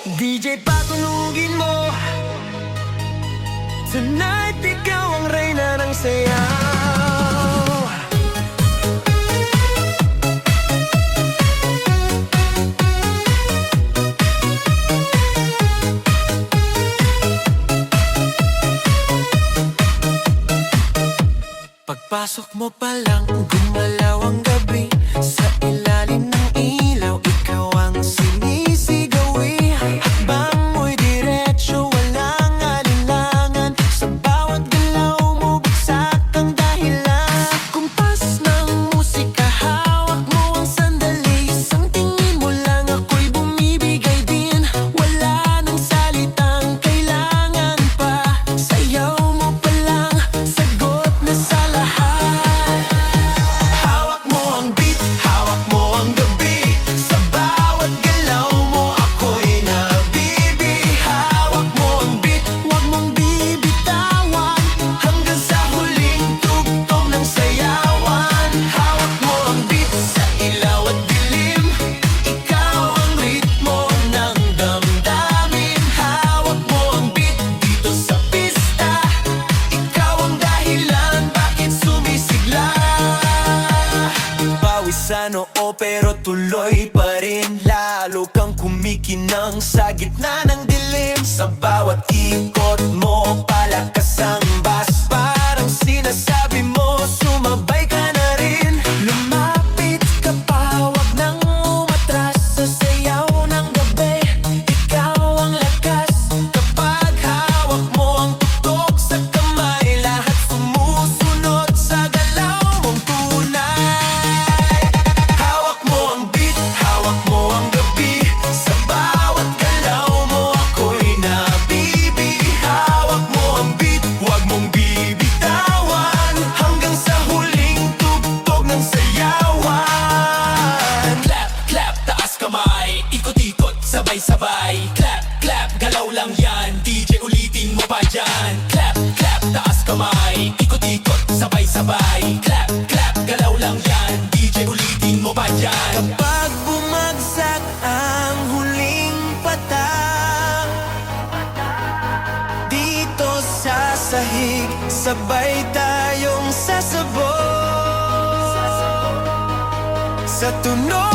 DJ patunugin mo. Tonight, ikaw ang reyna ng sayaw. Pagpasok mo pa lang, gumalaw ang gabi. Sa ilalim ng ilaw, ikaw ang sinisigawi. Hakbang mo'y diretso, walang alinlangan. Sa bawat galaw mo, bagsak ang dahilan. Sa kumpas ng musika, hawak mo ang sandali. Isang tingin mo lang, ako'y bumibigay din. Wala nang salitang kailangan pa. Sayaw mo pa lang, sagot na sa lahat. Hawak mo ang beat, hawak mo ang gabi. Sa bawat galaw mo, ako'y nabibi. Hawak mo ang beat, huwag mong bibitawan. Hanggang sa huling tugtog ng sayawan. Hawak mo ang beat sa ilaw at dilim. Ikaw ang ritmo ng damdamin. Hawak mo ang beat dito sa pista. Ikaw ang dahilan bakit sumisigla. Pawis sa noo pero tuloy pa rin. Lalo kang kumikinang sa gitna ng dilim. Sa bawat ikot mo, palakas ang bass. Parang sinasabi mo, sumabay ka na rin. Lumapit ka pa, wag nang umatras. Sa sayaw ng gabi, ikaw ang lakas. Kapag hawak mo ang tuktok sa kamay, lahat sumusunod sa galaw mong tunay. Hawak mo ang beat, hawak mo ang gabi. Sa bawat galaw mo, ako'y nabibi. Hawak mo ang beat, huwag mong bibitawan. Hanggang sa huling tugtog ng sayawan. Clap, clap, taas kamay. Ikot-ikot, sabay-sabay. Clap, clap, galaw lang yan. DJ ulitin mo pa dyan. Clap, clap, taas kamay. Ikot-ikot, sabay-sabay. Clap, clap, galaw lang yan. DJ ulitin mo pa dyan. Kapag bumagsak ang huling patak, dito sa sahig, sabay tayong sasabog. Sa tunog